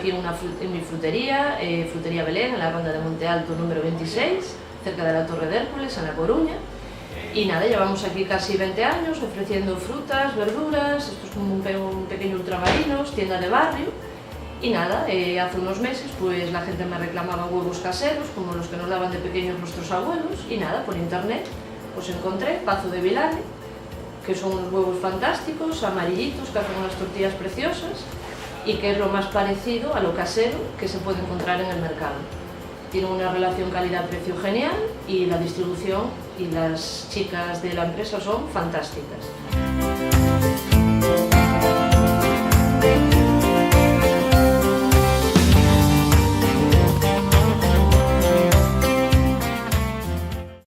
aquí en mi frutería, Frutería Belén, en la Ronda de Monte Alto número 26, cerca de la Torre de Hércules, en La Coruña. Y nada, llevamos aquí casi 20 años ofreciendo frutas, verduras, esto es como un pequeño ultramarinos, tienda de barrio. Y nada, hace unos meses pues la gente me reclamaba huevos caseros, como los que nos daban de pequeños nuestros abuelos, y nada, por internet pues encontré Pazo de Vilane, que son unos huevos fantásticos, amarillitos, que hacen unas tortillas preciosas, y que es lo más parecido a lo casero que se puede encontrar en el mercado. Tiene una relación calidad-precio genial y la distribución y las chicas de la empresa son fantásticas.